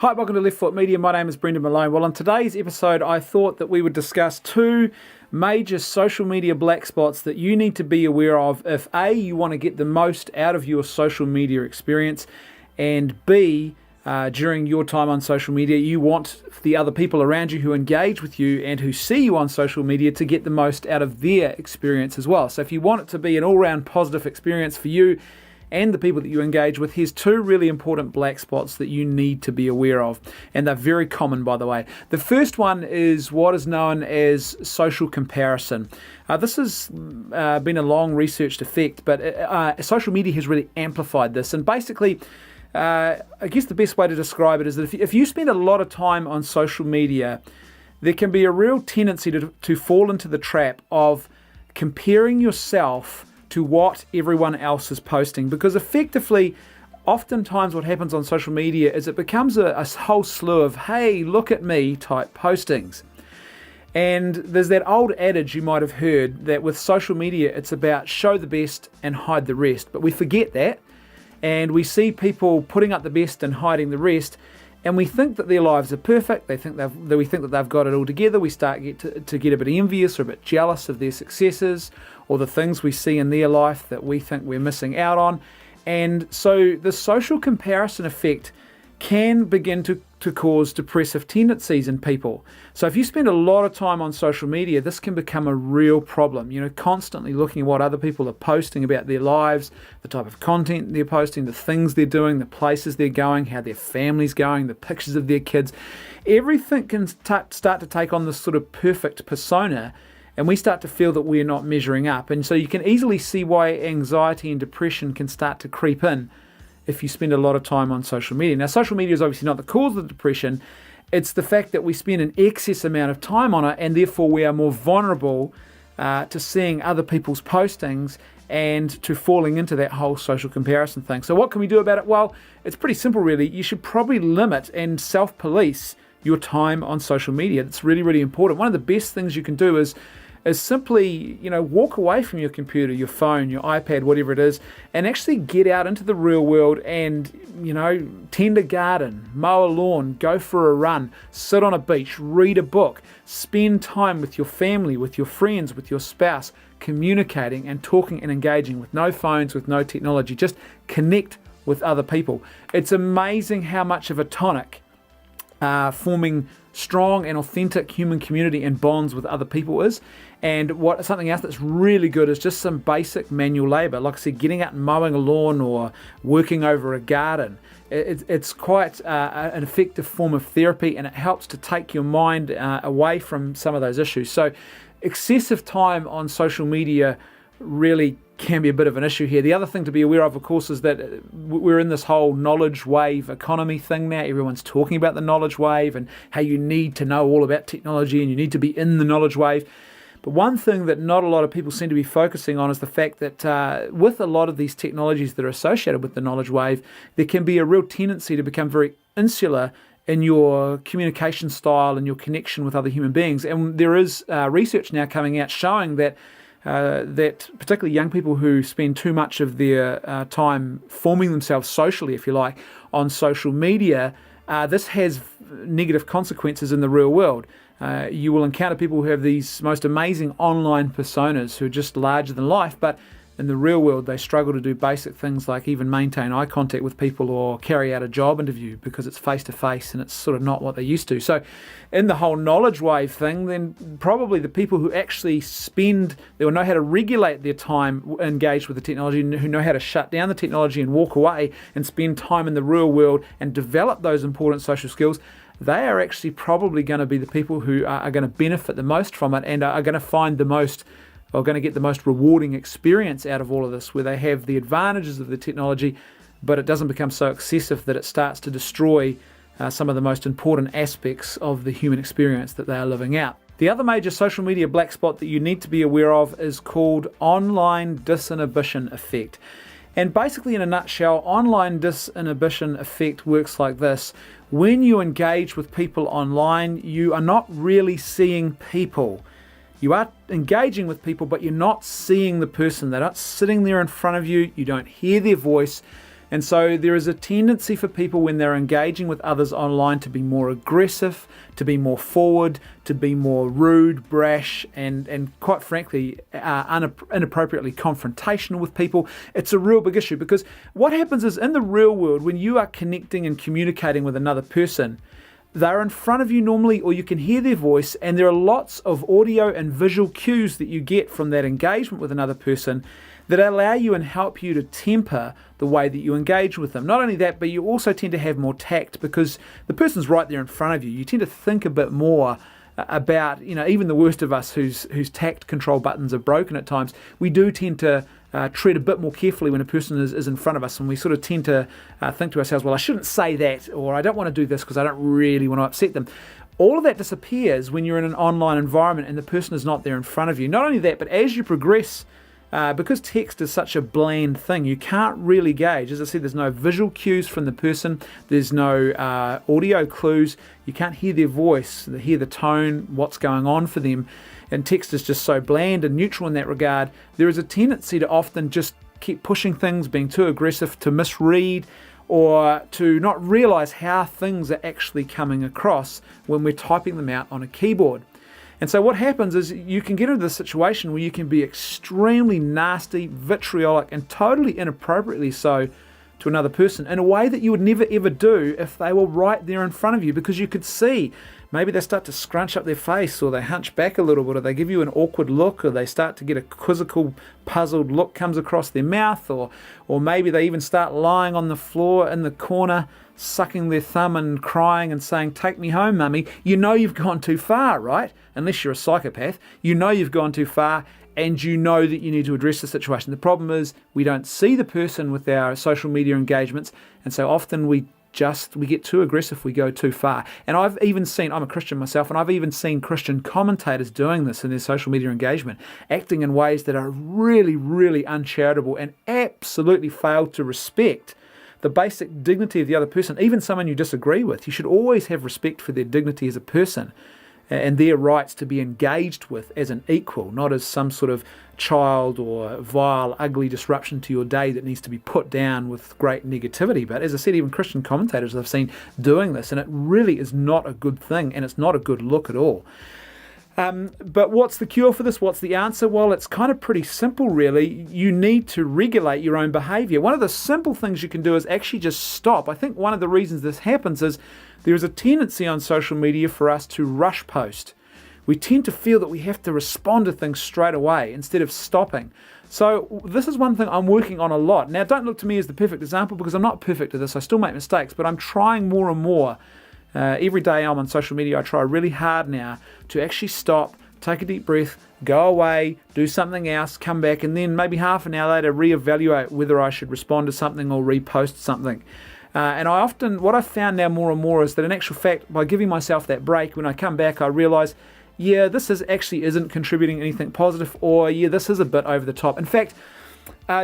Hi, welcome to Left Foot Media. My name is Brendan Malone. Well, on today's episode, I thought that we would discuss two major social media black spots that you need to be aware of if A, you want to get the most out of your social media experience, and B, during your time on social media, you want the other people around you who engage with you and who see you on social media to get the most out of their experience as well. So if you want it to be an all-round positive experience for you and the people that you engage with, here's two really important black spots that you need to be aware of. And they're very common, by the way. The first one is what is known as social comparison. This has been a long researched effect, but social media has really amplified this. And basically, I guess the best way to describe it is that if you spend a lot of time on social media, there can be a real tendency to fall into the trap of comparing yourself to what everyone else is posting, because effectively, oftentimes what happens on social media is it becomes a whole slew of, hey, look at me type postings. And there's that old adage you might have heard that with social media, it's about show the best and hide the rest. But we forget that, and we see people putting up the best and hiding the rest, and we think that their lives are perfect. We think that they've got it all together. We start to get a bit envious or a bit jealous of their successes or the things we see in their life that we think we're missing out on. And so the social comparison effect can begin to cause depressive tendencies in people. So if you spend a lot of time on social media, this can become a real problem. Constantly looking at what other people are posting about their lives, the type of content they're posting, the things they're doing, the places they're going, how their family's going, the pictures of their kids. Everything can start to take on this sort of perfect persona, and we start to feel that we're not measuring up. And so you can easily see why anxiety and depression can start to creep in if you spend a lot of time on social media. Now, social media is obviously not the cause of the depression. It's the fact that we spend an excess amount of time on it, and therefore we are more vulnerable to seeing other people's postings and to falling into that whole social comparison thing. So what can we do about it? Well, it's pretty simple, really. You should probably limit and self-police your time on social media. That's really, really important. One of the best things you can do is simply, walk away from your computer, your phone, your iPad, whatever it is, and actually get out into the real world and, tend a garden, mow a lawn, go for a run, sit on a beach, read a book, spend time with your family, with your friends, with your spouse, communicating and talking and engaging with no phones, with no technology. Just connect with other people. It's amazing how much of a tonic forming strong and authentic human community and bonds with other people is. And something else that's really good is just some basic manual labor. Like I said, getting out and mowing a lawn or working over a garden. It's quite an effective form of therapy, and it helps to take your mind away from some of those issues. So excessive time on social media really can be a bit of an issue here. The other thing to be aware of course, is that we're in this whole knowledge wave economy thing now. Everyone's talking about the knowledge wave and how you need to know all about technology and you need to be in the knowledge wave. But one thing that not a lot of people seem to be focusing on is the fact that with a lot of these technologies that are associated with the knowledge wave, there can be a real tendency to become very insular in your communication style and your connection with other human beings. And there is research now coming out showing that particularly young people who spend too much of their time forming themselves socially, if you like, on social media, this has negative consequences in the real world. You will encounter people who have these most amazing online personas who are just larger than life, but in the real world they struggle to do basic things like even maintain eye contact with people or carry out a job interview because it's face-to-face and it's sort of not what they used to. So in the whole knowledge wave thing, then probably the people who actually they will know how to regulate their time engaged with the technology, and who know how to shut down the technology and walk away and spend time in the real world and develop those important social skills, they are actually probably going to be the people who are going to benefit the most from it and are going to find going to get the most rewarding experience out of all of this, where they have the advantages of the technology, but it doesn't become so excessive that it starts to destroy some of the most important aspects of the human experience that they are living out. The other major social media black spot that you need to be aware of is called online disinhibition effect. And basically, in a nutshell, online disinhibition effect works like this. When you engage with people online, you are not really seeing people. You are engaging with people, but you're not seeing the person. They're not sitting there in front of you. You don't hear their voice. And so there is a tendency for people when they're engaging with others online to be more aggressive, to be more forward, to be more rude, brash, and quite frankly, inappropriately confrontational with people. It's a real big issue, because what happens is, in the real world, when you are connecting and communicating with another person, they're in front of you normally, or you can hear their voice, and there are lots of audio and visual cues that you get from that engagement with another person that allow you and help you to temper the way that you engage with them. Not only that, but you also tend to have more tact, because the person's right there in front of you. You tend to think a bit more about, even the worst of us whose tact control buttons are broken at times, we do tend to tread a bit more carefully when a person is in front of us, and we sort of tend to think to ourselves, well, I shouldn't say that, or I don't want to do this because I don't really want to upset them. All of that disappears when you're in an online environment and the person is not there in front of you. Not only that, but as you progress, because text is such a bland thing, you can't really gauge. As I said, there's no visual cues from the person, there's no audio clues, you can't hear their voice, hear the tone, what's going on for them, and text is just so bland and neutral in that regard. There is a tendency to often just keep pushing things, being too aggressive, to misread, or to not realise how things are actually coming across when we're typing them out on a keyboard. And so what happens is you can get into this situation where you can be extremely nasty, vitriolic, and totally inappropriately so to another person in a way that you would never ever do if they were right there in front of you, because you could see maybe they start to scrunch up their face, or they hunch back a little bit, or they give you an awkward look, or they start to get a quizzical, puzzled look comes across their mouth, or maybe they even start lying on the floor in the corner, sucking their thumb and crying and saying, "Take me home, mummy." You know you've gone too far, right? Unless you're a psychopath, you know you've gone too far, and you know that you need to address the situation. The problem is we don't see the person with our social media engagements, and so often we get too aggressive, we go too far. And I've even seen, I'm a Christian myself, and I've even seen Christian commentators doing this in their social media engagement, acting in ways that are really, really uncharitable and absolutely fail to respect the basic dignity of the other person, even someone you disagree with. You should always have respect for their dignity as a person and their rights to be engaged with as an equal, not as some sort of child or vile, ugly disruption to your day that needs to be put down with great negativity. But as I said, even Christian commentators I've seen doing this, and it really is not a good thing, and it's not a good look at all. But what's the cure for this? What's the answer? Well, it's kind of pretty simple, really. You need to regulate your own behavior. One of the simple things you can do is actually just stop. I think one of the reasons this happens is there is a tendency on social media for us to rush post. We tend to feel that we have to respond to things straight away instead of stopping. So this is one thing I'm working on a lot. Now, don't look to me as the perfect example, because I'm not perfect at this. I still make mistakes, but I'm trying more and more. Every day I'm on social media, I try really hard now to actually stop, take a deep breath, go away, do something else, come back, and then maybe half an hour later reevaluate whether I should respond to something or repost something. And what I've found now more and more is that in actual fact, by giving myself that break, when I come back, I realise, yeah, this isn't contributing anything positive, or yeah, this is a bit over the top. In fact,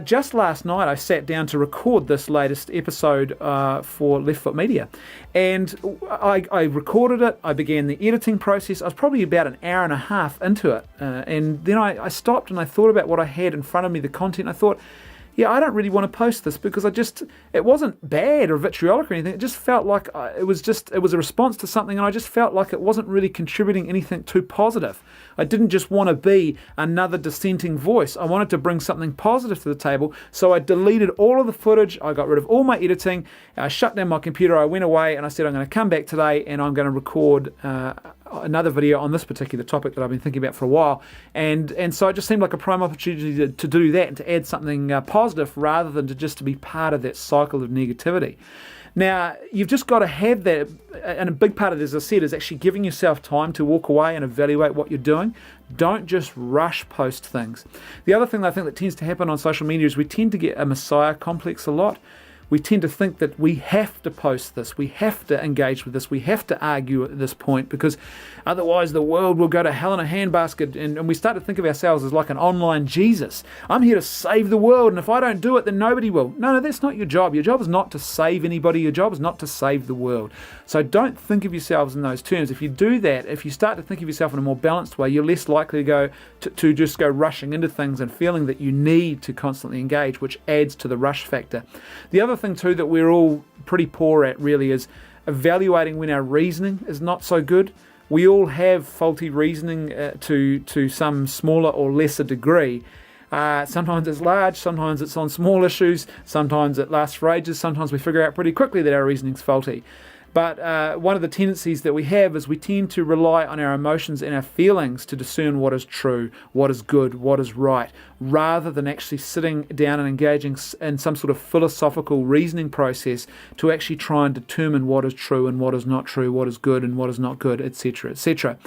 just last night I sat down to record this latest episode for Left Foot Media, and I recorded it. I began the editing process. I was probably about an hour and a half into it, and then I stopped and I thought about what I had in front of me, the content. I thought, yeah, I don't really want to post this, because it wasn't bad or vitriolic or anything. It just felt like it was a response to something, and I just felt like it wasn't really contributing anything too positive. I didn't just want to be another dissenting voice. I wanted to bring something positive to the table, so I deleted all of the footage. I got rid of all my editing. I shut down my computer. I went away and I said, I'm going to come back today and I'm going to record another video on this particular topic that I've been thinking about for a while. And so it just seemed like a prime opportunity to do that and to add something positive, rather than to be part of that cycle of negativity. Now, you've just got to have that, and a big part of it, as I said, is actually giving yourself time to walk away and evaluate what you're doing. Don't just rush post things. The other thing that I think that tends to happen on social media is we tend to get a messiah complex a lot. We tend to think that we have to post this, we have to engage with this, we have to argue at this point, because otherwise the world will go to hell in a handbasket, and we start to think of ourselves as like an online Jesus. I'm here to save the world, and if I don't do it, then nobody will. No, that's not your job. Your job is not to save anybody. Your job is not to save the world. So don't think of yourselves in those terms. If you do that, if you start to think of yourself in a more balanced way, you're less likely to just go rushing into things and feeling that you need to constantly engage, which adds to the rush factor. The other other thing too that we're all pretty poor at really is evaluating when our reasoning is not so good. We all have faulty reasoning to some smaller or lesser degree. Sometimes it's large, sometimes it's on small issues, sometimes it lasts for ages, sometimes we figure out pretty quickly that our reasoning's faulty. But one of the tendencies that we have is we tend to rely on our emotions and our feelings to discern what is true, what is good, what is right, rather than actually sitting down and engaging in some sort of philosophical reasoning process to actually try and determine what is true and what is not true, what is good and what is not good, etc., etc.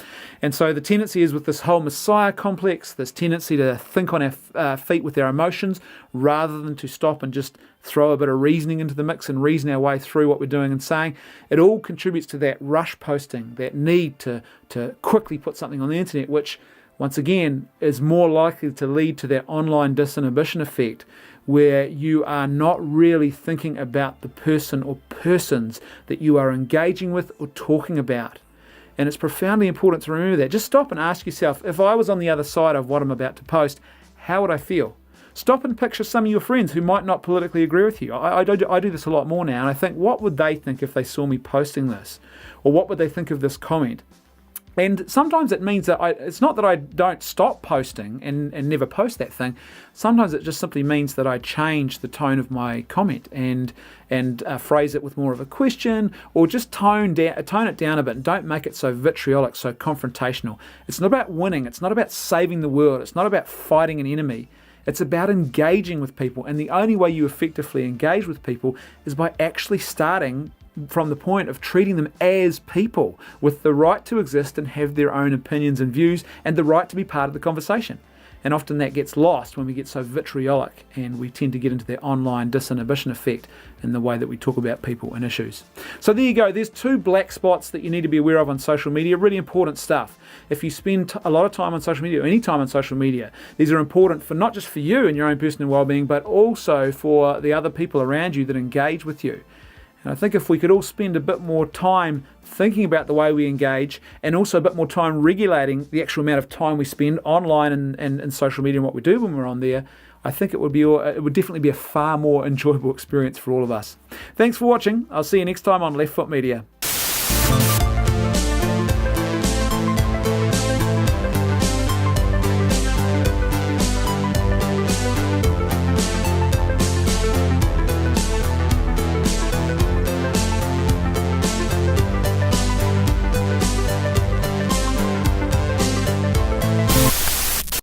And so the tendency is with this whole Messiah complex, this tendency to think on our feet with our emotions rather than to stop and just throw a bit of reasoning into the mix and reason our way through what we're doing and saying. It all contributes to that rush posting, that need to quickly put something on the internet, which once again is more likely to lead to that online disinhibition effect, where you are not really thinking about the person or persons that you are engaging with or talking about. And it's profoundly important to remember that. Just stop and ask yourself, if I was on the other side of what I'm about to post, how would I feel? Stop and picture some of your friends who might not politically agree with you. I do this a lot more now, and I think, what would they think if they saw me posting this? Or what would they think of this comment? And sometimes it means that it's not that I don't stop posting and never post that thing. Sometimes it just simply means that I change the tone of my comment and phrase it with more of a question, or just tone it down a bit and don't make it so vitriolic, so confrontational. It's not about winning. It's not about saving the world. It's not about fighting an enemy. It's about engaging with people, and the only way you effectively engage with people is by actually starting from the point of treating them as people with the right to exist and have their own opinions and views and the right to be part of the conversation. And often that gets lost when we get so vitriolic and we tend to get into that online disinhibition effect in the way that we talk about people and issues. So there you go. There's 2 black spots that you need to be aware of on social media. Really important stuff. If you spend a lot of time on social media or any time on social media, these are important for not just for you and your own personal well-being, but also for the other people around you that engage with you. And I think if we could all spend a bit more time thinking about the way we engage, and also a bit more time regulating the actual amount of time we spend online and social media and what we do when we're on there, I think it would definitely be a far more enjoyable experience for all of us. Thanks for watching. I'll see you next time on Left Foot Media.